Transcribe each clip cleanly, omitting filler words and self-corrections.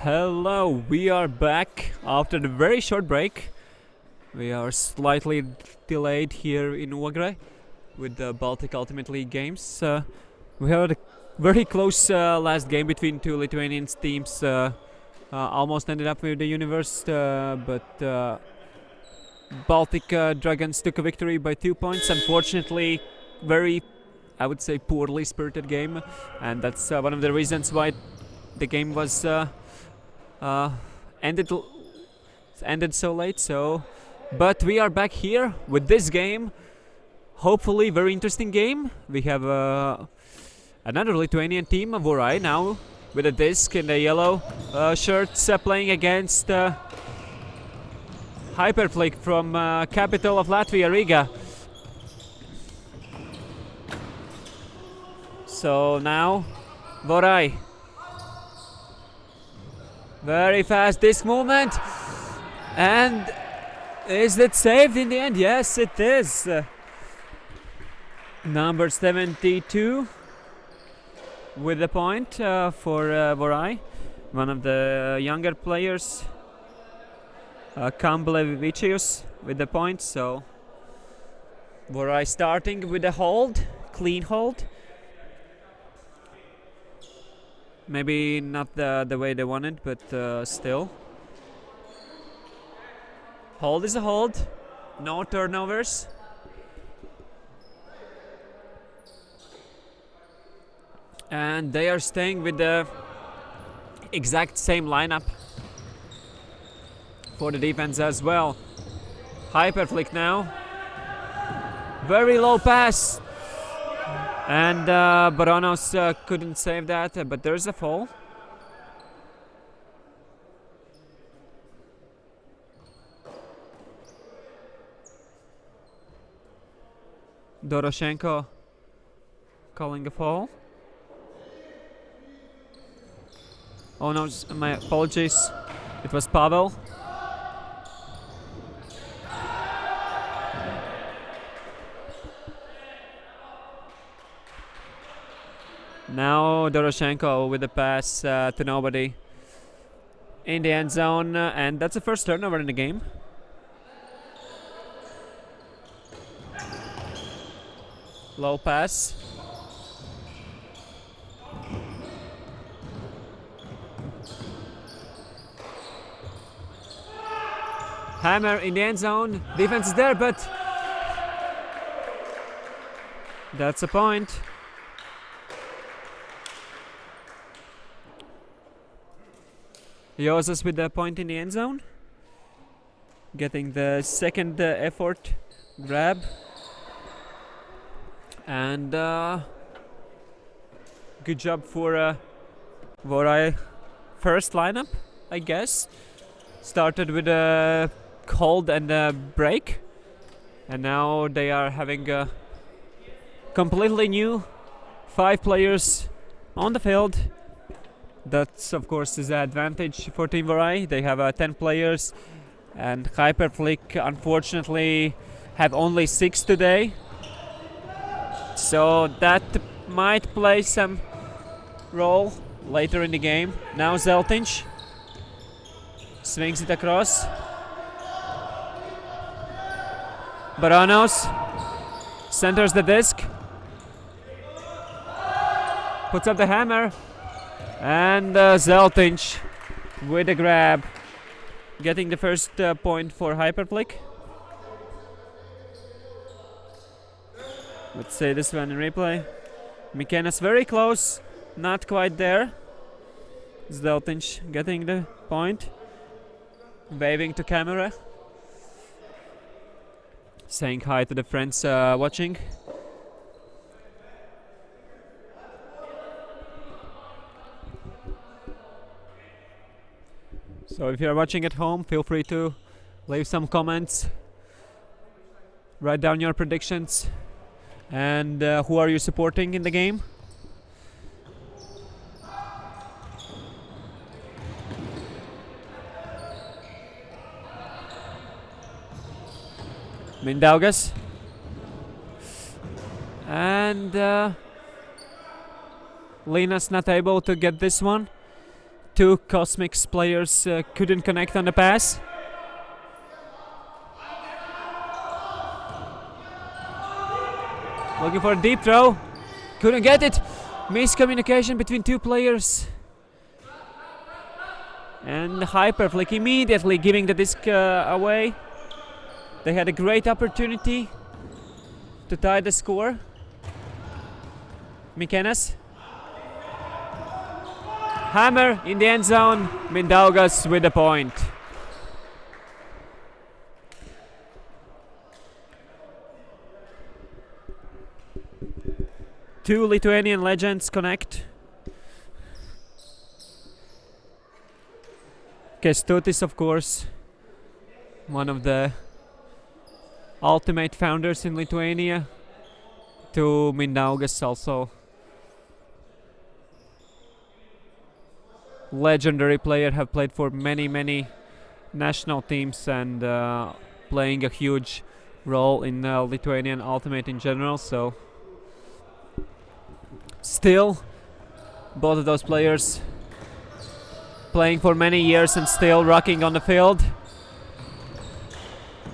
Hello, we are back after the very short break. We are slightly delayed here in Ogrē with the Baltic Ultimate League games. We had a very close last game between two Lithuanian teams. Almost ended up with the universe, but Baltic Dragons took a victory by 2 points. Unfortunately, very, I would say, poorly spirited game, and that's one of the reasons why the game was ended so late. But we are back here with this game. Hopefully, very interesting game. We have another Lithuanian team, Vorai, now with a disc in the yellow shirts, playing against Hyperflick from capital of Latvia, Riga. So now, Vorai. Very fast disc movement. And is it saved in the end? Yes, it is. Number 72 with the point for Vorai. One of the younger players. Kamblevicius with the point. So Vorai starting with a hold. Clean hold. Maybe not the way they wanted, but still. Hold is a hold. No turnovers. And they are staying with the exact same lineup for the defense as well. Hyperflick now. Very low pass. And Baranos couldn't save that, but there's a fall. Doroshenko calling a fall. Oh no, my apologies. It was Pavel. Now Doroshenko with a pass to nobody in the end zone, and that's the first turnover in the game. Low pass. Hammer in the end zone. Defense is there, but that's a point. Joses with the point in the end zone. Getting the second effort grab. And good job for Vorai first lineup, I guess. Started with a hold and a break. And now they are having a completely new 5 players on the field. That's, of course, is an advantage for Team Vorai. They have 10 players, and Hyperflick, unfortunately, have only 6 today. So that might play some role later in the game. Now Zeltinch swings it across. Baranos centers the disc. Puts up the hammer. And Zeltinch with a grab, getting the first point for Hyperflick. Let's say this one in replay. McKenna's very close, not quite there. Zeltinch getting the point, waving to camera, saying hi to the friends watching. So if you're watching at home, feel free to leave some comments, write down your predictions, and who are you supporting in the game. Mindaugas. And Lina's not able to get this one. two Cosmics players couldn't connect on the pass. Looking for a deep throw. Couldn't get it. Miscommunication between two players. And Hyperflick immediately giving the disc away. They had a great opportunity to tie the score. Mikenas. Hammer in the end zone. Mindaugas with the point. Two Lithuanian legends connect. Kęstutis, of course, one of the ultimate founders in Lithuania. To Mindaugas, also legendary player, have played for many national teams and playing a huge role in Lithuanian ultimate in general. So still, both of those players playing for many years and still rocking on the field.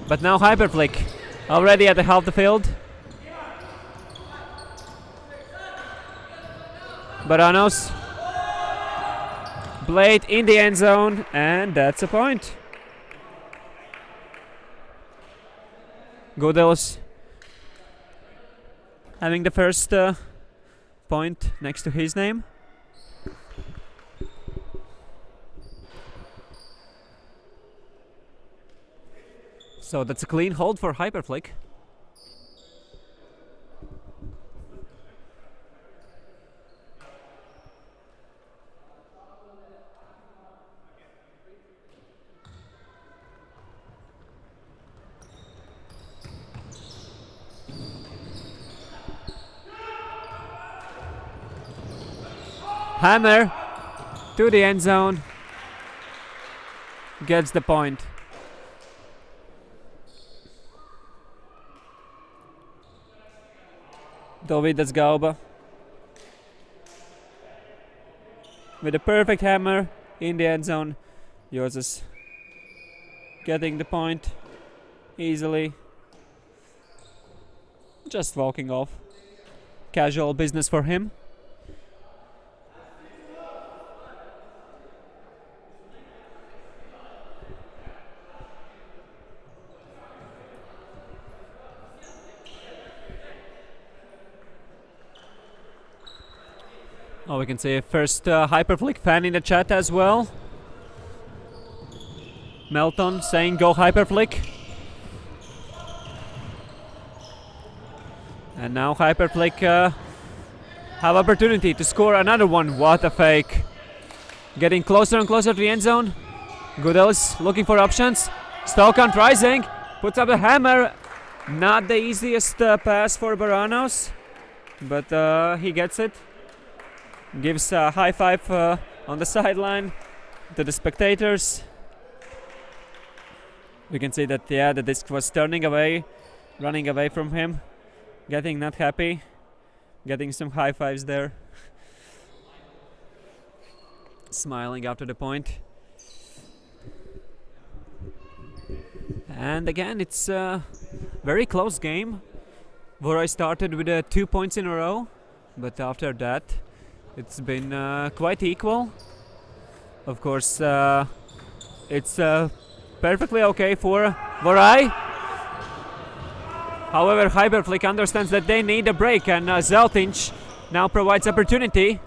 But now Hyperflick already at the half the field. Baranos. Blade in the end zone, and that's a point. Godels having the first point next to his name. So that's a clean hold for Hyperflick. Hammer to the end zone. Gets the point. Dovydas Gauba with a perfect hammer in the end zone. Joses getting the point easily. Just walking off. Casual business for him. Oh, we can see a first Hyperflick fan in the chat as well. Melton saying go Hyperflick. And now Hyperflick have opportunity to score another one. What a fake. Getting closer and closer to the end zone. Goodels looking for options. Stokant rising. Puts up the hammer. Not the easiest pass for Baranos. But he gets it. Gives a high five on the sideline to the spectators. We can see that, yeah, the disc was turning away, running away from him, getting not happy, getting some high fives there. Smiling after the point. And again, it's a very close game. Vorai started with 2 points in a row, but after that, it's been quite equal. Of course, it's perfectly okay for Vorai. However, Hyperflick understands that they need a break, and Zeltinch now provides opportunity.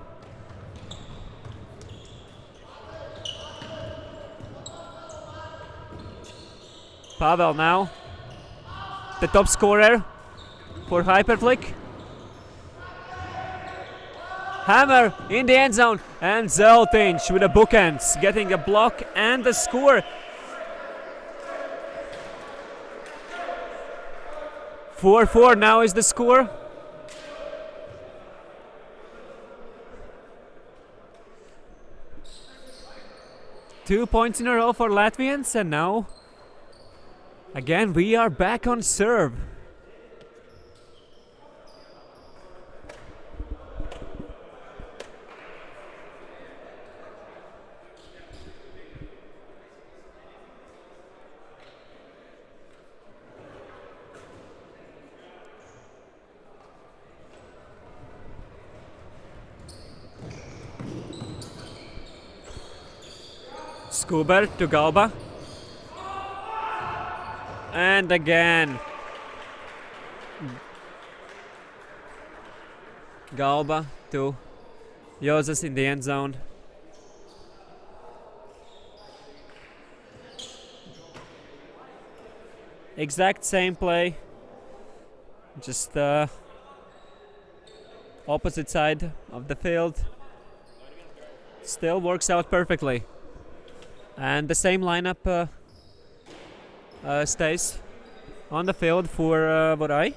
Pavel now, the top scorer for Hyperflick. Hammer in the end zone, and Zeltinch with the bookends, getting a block and the score. 4-4 now is the score. Two points in a row for Latvians, and now again we are back on serve. Skuber to Galba. And again. Galba to Joses in the end zone. Exact same play. Just opposite side of the field. Still works out perfectly. And the same lineup stays on the field for Vorai.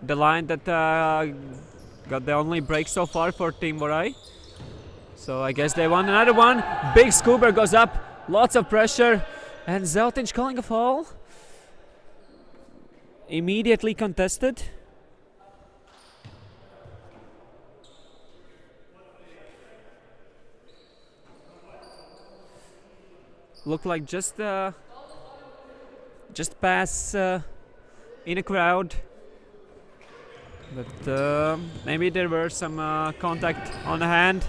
The line that got the only break so far for Team Vorai. So I guess they won another one. Big Skuber goes up. Lots of pressure. And Zeltinch calling a foul. Immediately contested. Looked like just pass in a crowd. But maybe there were some contact on the hand.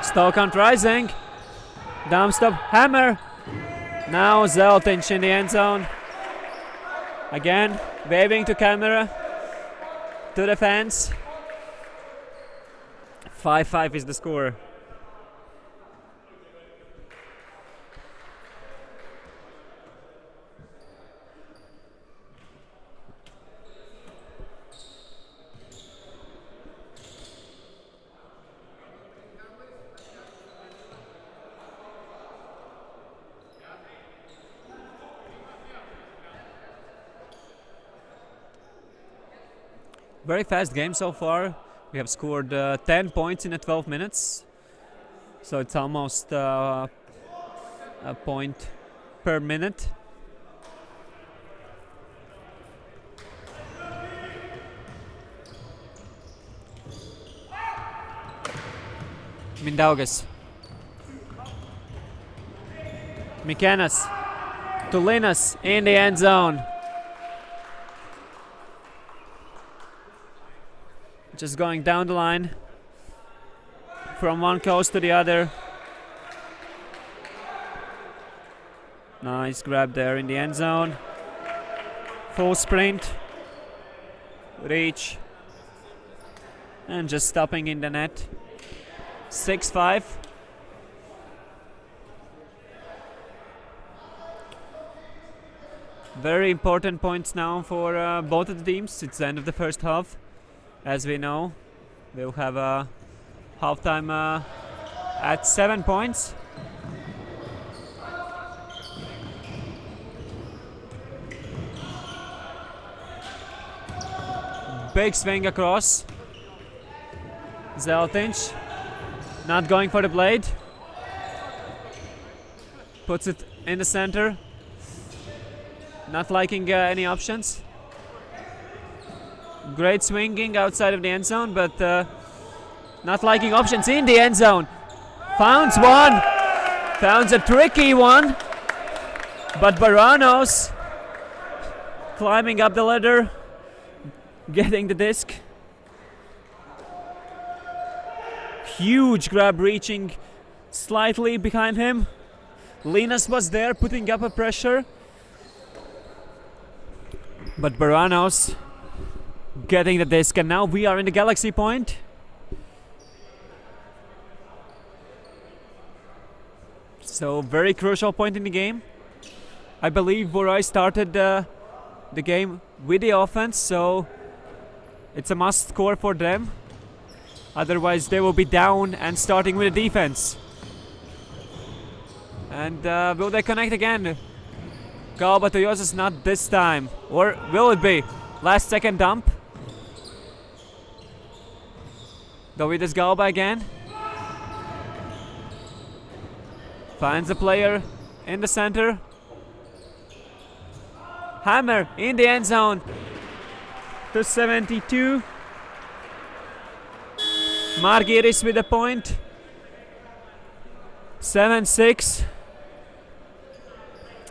Stokant rising. Down stop hammer. Now Zeltinch in the end zone. Again, waving to camera. To the fans. 5-5 is the score. Very fast game so far. We have scored 10 points in 12 minutes. So it's almost a point per minute. Mindaugas. Mikenas. To Linas in the end zone. Just going down the line from one coast to the other. Nice grab there in the end zone. Full sprint. Reach. And just stopping in the net. 6-5. Very important points now for both of the teams. It's the end of the first half. As we know, we'll have a halftime at 7 points. Big swing across. Zeltinch not going for the blade. Puts it in the center. Not liking any options. Great swinging outside of the end zone, but not liking options in the end zone. Founds one. Founds a tricky one. But Baranos climbing up the ladder, getting the disc. Huge grab reaching slightly behind him. Linas was there putting up a pressure. But Baranos getting the disc, and now we are in the Galaxy point. So very crucial point in the game. I believe Vorai started the game with the offense, so it's a must score for them. Otherwise they will be down and starting with the defense. And will they connect again? Galba to Joses, not this time. Or will it be? Last second dump. Dovidas Galba again. Finds a player in the center. Hammer in the end zone. To 72. Margiris with a point. 7-6.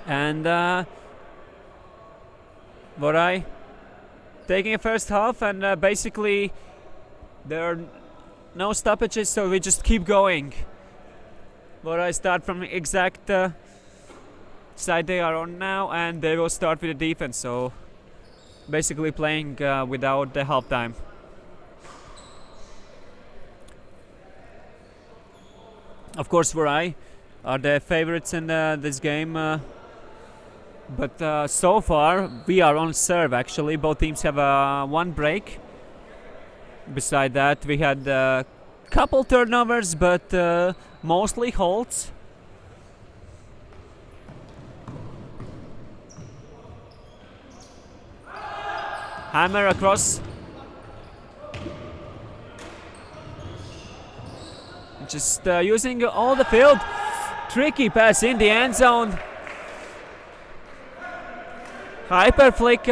And Vorai taking a first half, and basically there are no stoppages, so we just keep going. Vorai start from the exact side they are on now, and they will start with the defense, so basically playing without the halftime. Of course, Vorai are the favorites in this game, but so far we are on serve. Actually, both teams have one break. Beside that, we had a couple turnovers, but mostly holds. Hammer across. Just using all the field. Tricky pass in the end zone. Hyper flick.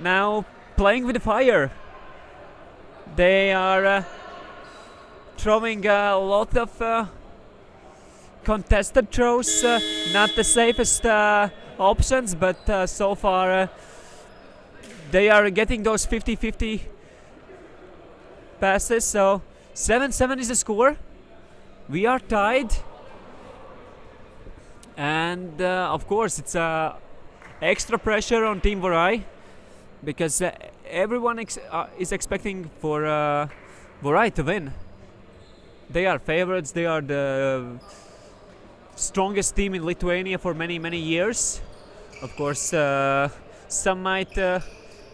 Now playing with the fire. They are throwing a lot of contested throws. Not the safest options, but so far they are getting those 50-50 passes. So 7-7 is the score. We are tied, and of course it's extra pressure on Team Vorai, because everyone is expecting for Vorai to win. They are favorites. They are the strongest team in Lithuania for many years. Of course, some might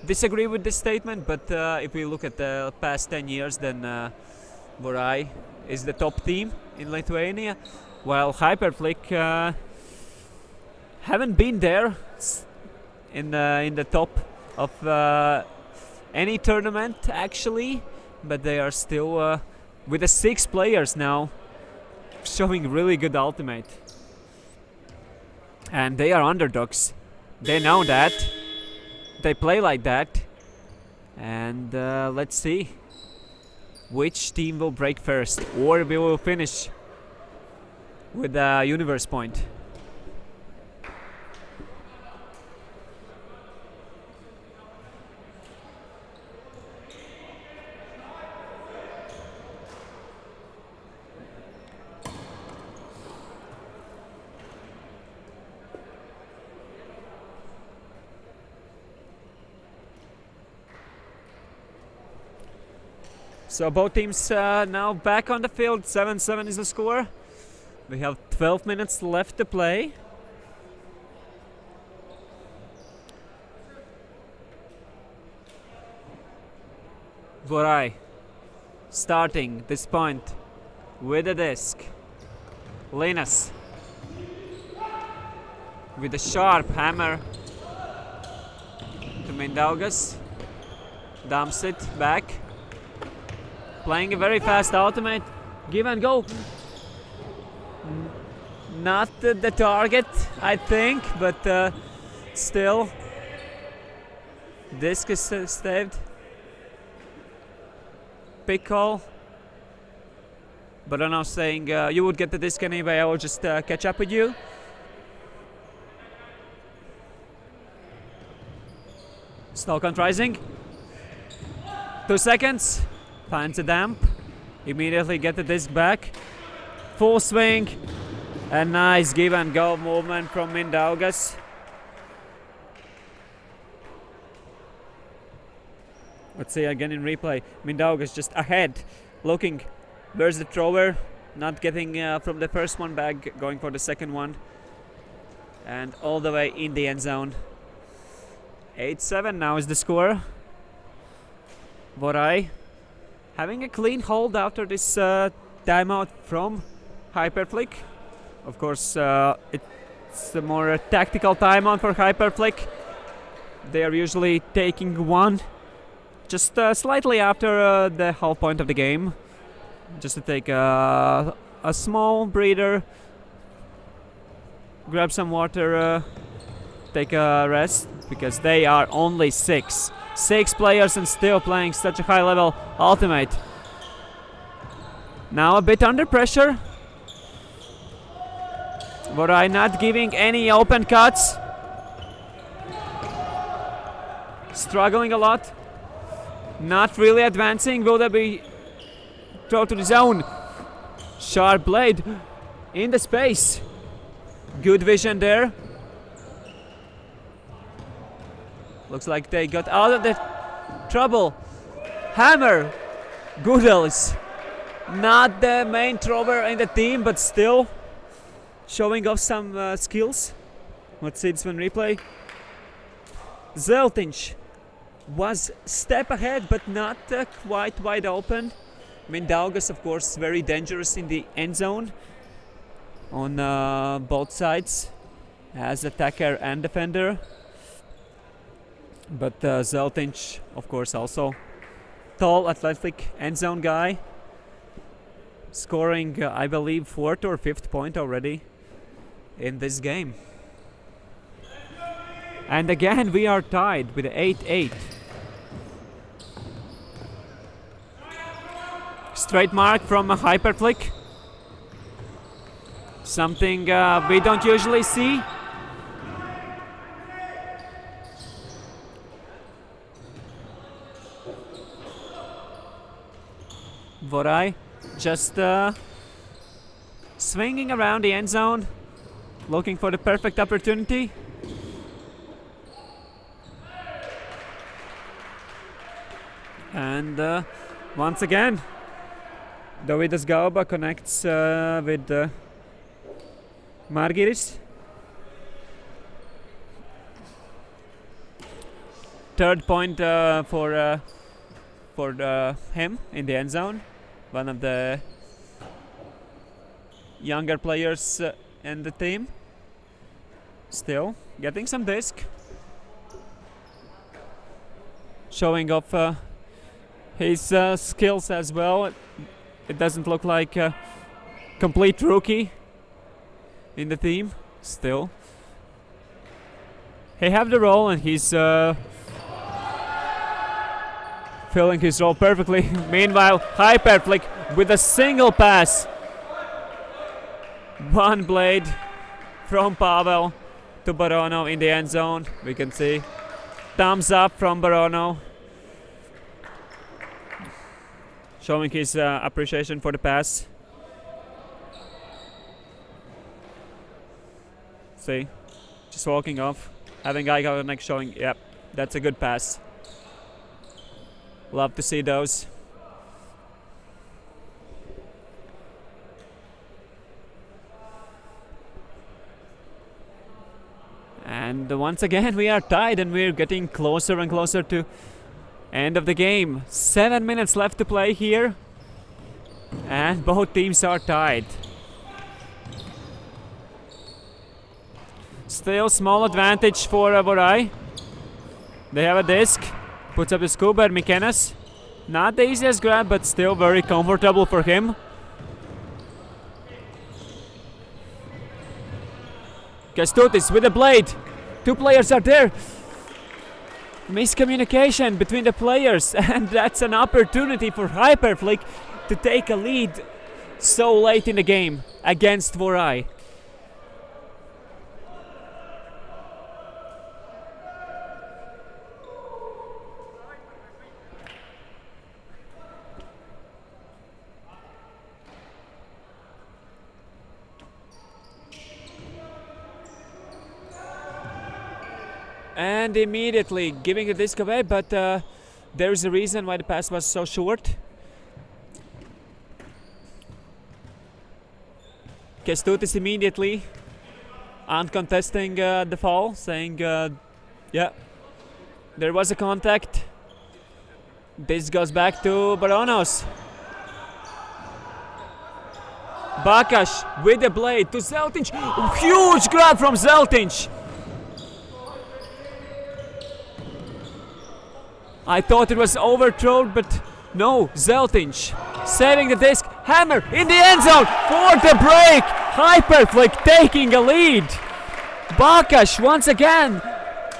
disagree with this statement, but if we look at the past 10 years, then Vorai is the top team in Lithuania, while Hyperflick haven't been there in the top of any tournament actually, but they are still with the 6 players now, showing really good ultimate, and they are underdogs. They know that. They play like that, and let's see which team will break first, or we will finish with a universe point. So both teams now back on the field. 7-7 is the score. We have 12 minutes left to play. Vorai starting this point with a disc. Linus with a sharp hammer to Mindaugas. Dumps it back. Playing a very fast ultimate. Give and go. Not the target, I think, but still. Disc is saved. Pick call. But I'm now saying you would get the disc anyway. I will just catch up with you. Snow count rising. 2 seconds. Finds a damp. Immediately get the disc back. Full swing. A nice give and go movement from Mindaugas. Let's see again in replay. Mindaugas just ahead. Looking. Where's the thrower? Not getting from the first one back. Going for the second one. And all the way in the end zone. 8-7 now is the score. Vorai having a clean hold after this timeout from Hyperflick. Of course, it's a more tactical timeout for Hyperflick. They are usually taking one just slightly after the half point of the game, just to take a small breather, grab some water, take a rest, because they are only 6 players and still playing such a high level ultimate. Now a bit under pressure. Vorai not giving any open cuts. struggling a lot. Not really advancing. Will there be throw to the zone? Sharp blade in the space. Good vision there. Looks like they got out of the trouble. Hammer. Goodels. Not the main thrower in the team, but still showing off some skills. Let's see this one replay. Zeltinch was step ahead, but not quite wide open. Mindaugas, of course, very dangerous in the end zone on both sides as attacker and defender. But Zeltinch, of course, also tall, athletic end zone guy, scoring, I believe, 4th or 5th point already in this game. And again, we are tied with 8-8. Straight mark from a hyper flick. Something we don't usually see. Vorai just swinging around the end zone, looking for the perfect opportunity. And once again, Dovydas Gauba connects with Margiris. Third point for him in the end zone. One of the younger players in the team. Still getting some disc. Showing off his skills as well. It doesn't look like a complete rookie in the team. Still, he have the role and he's filling his role perfectly. Meanwhile, hyper flick with a single pass. One blade from Pavel to Barono in the end zone. We can see thumbs up from Barono, showing his appreciation for the pass. See, just walking off, having eye contact, showing, yep, that's a good pass. Love to see those. And once again we are tied and we're getting closer and closer to end of the game. 7 minutes left to play here. And both teams are tied. Still small advantage for Vorai. They have a disc. Puts up the scuba and McKenna's. Not the easiest grab, but still very comfortable for him. Kestutis with the blade. Two players are there. Miscommunication between the players, and that's an opportunity for Hyperflick to take a lead so late in the game against Vorai. And immediately giving the disc away, but there is a reason why the pass was so short. Kestutis immediately uncontesting the foul, saying, yeah, there was a contact. This goes back to Baronos. Bakash with the blade to Zeltinch. Huge grab from Zeltinch. I thought it was overthrown, but no, Zeltinch saving the disc. Hammer in the end zone for the break. Hyperflick taking a lead. Bakash once again.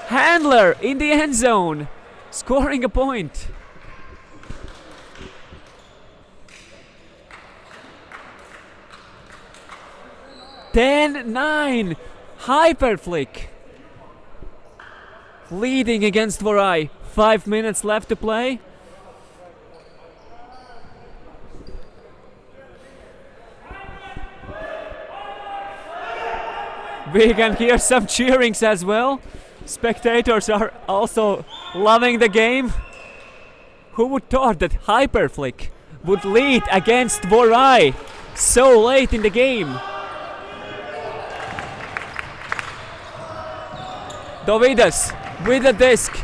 Handler in the end zone, scoring a point. (10-9) Hyperflick leading against Vorai. 5 minutes left to play. We can hear some cheerings as well. Spectators are also loving the game. Who would thought that Hyperflick would lead against Vorai so late in the game? Dovidas with the disc.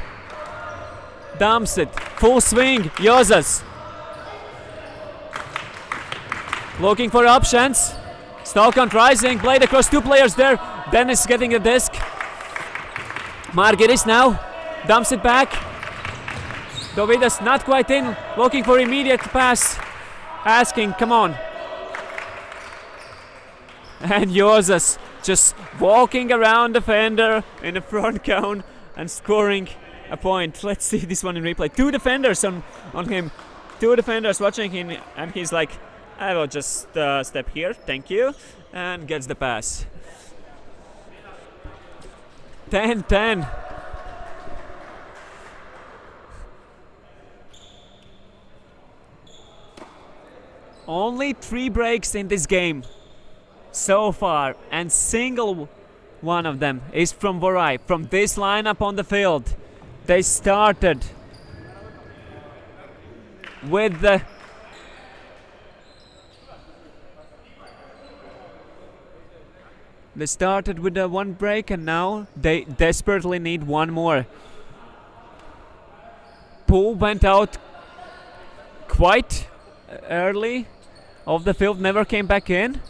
Dumps it. Full swing. Jozas. Looking for options. Stalkant rising. Played across 2 players there. Dennis getting the disc. Margiris now. Dumps it back. Dovidas not quite in. Looking for immediate pass. Asking, come on. And Jozas just walking around the defender in the front cone and scoring a point. Let's see this one in replay. 2 defenders on him. 2 defenders watching him, and he's like, I will just step here, thank you, and gets the pass. 10-10. Only 3 breaks in this game so far, and single one of them is from Vorai. From this lineup on the field, they started with the one break, and now they desperately need one more. Poole went out quite early of the field, never came back in.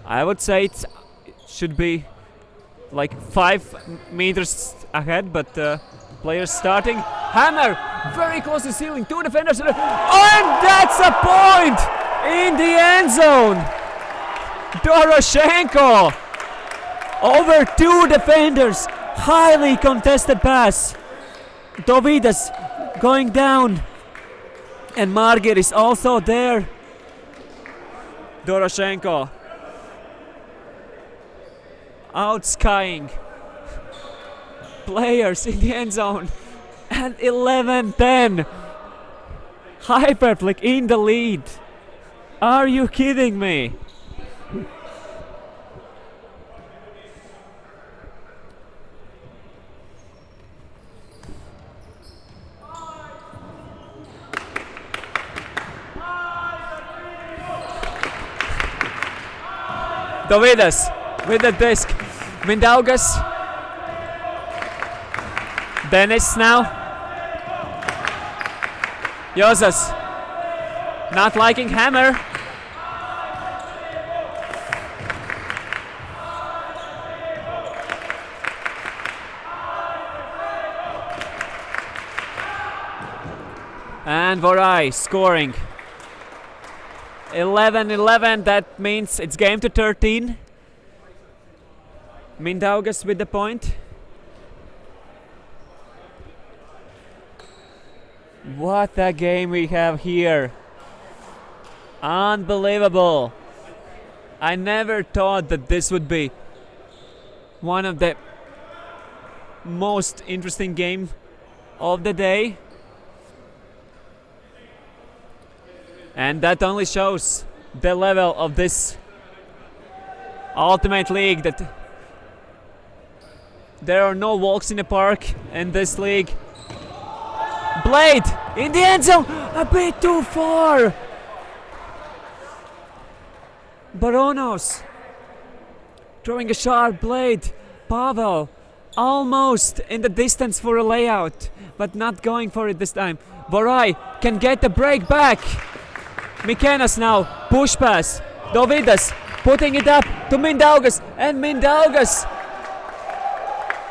I would say it should be like 5 meters ahead, but players starting. Hammer very close to ceiling. 2 defenders, and that's a point in the end zone. Doroshenko over 2 defenders. Highly contested pass. Dovidas going down, and Margir is also there. Doroshenko outskying players in the end zone, and 11-10. Hyperflick in the lead. Are you kidding me? Dovidas with the disc. Mindaugas. Dennis now. Jozas not liking Hammer. And Vorai scoring. 11-11, that means it's game to 13. Mindaugas with the point. What a game we have here. Unbelievable. I never thought that this would be one of the most interesting game of the day. And that only shows the level of this Ultimate League, that there are no walks in the park in this league. Blade in the end zone, a bit too far. Baronos throwing a sharp blade. Pavel almost in the distance for a layout, but not going for it this time. Vorai can get the break back. Mikenas now, push pass. Dovidas putting it up to Mindaugas, and Mindaugas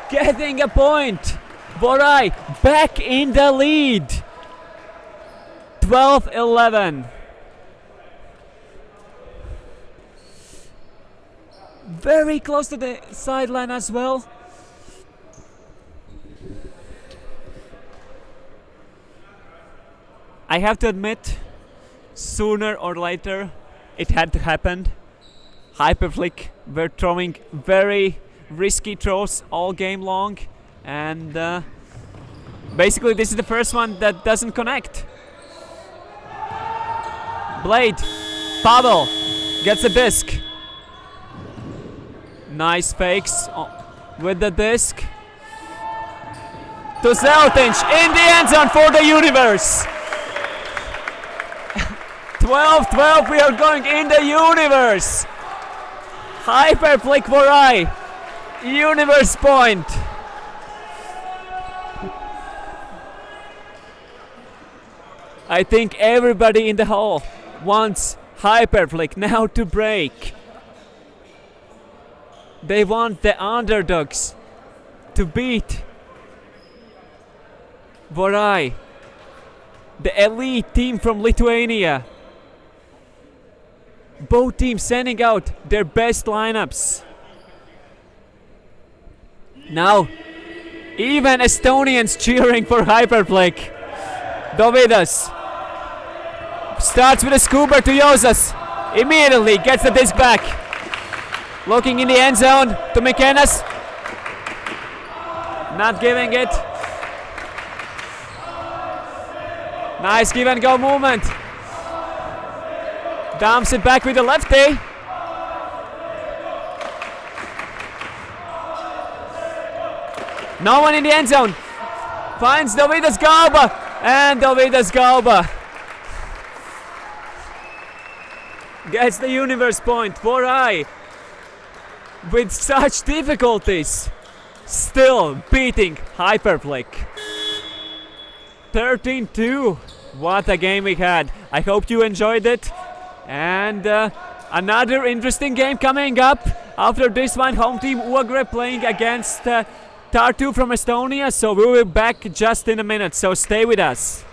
getting a point. Vorai back in the lead. 12-11. Very close to the sideline as well. I have to admit, sooner or later it had to happen. Hyperflick were throwing very risky throws all game long, and Basically, this is the first one that doesn't connect. Blade. Pavel gets a disc. Nice fakes with the disc. To Zeltinch in the end zone for the universe. 12-12, we are going in the universe. Hyper flick Vorai. Universe point. I think everybody in the hall wants hyper flick now to break. They want the underdogs to beat Vorai, the elite team from Lithuania. Both teams sending out their best lineups. Now, even Estonians cheering for Hyperflick. Dovydas starts with a scooper to Josas. Immediately gets the disc back. Looking in the end zone to McKennas. Not giving it. Nice give and go movement. Dumps it back with the lefty. No one in the end zone. Finds Dovydas Galba. And Dovydas Galba gets the universe point. Vorai, with such difficulties, still beating Hyperflick. 13-2. What a game we had. I hope you enjoyed it. And another interesting game coming up. After this one, home team Ogrē playing against Tartu from Estonia. So we will be back just in a minute. So stay with us.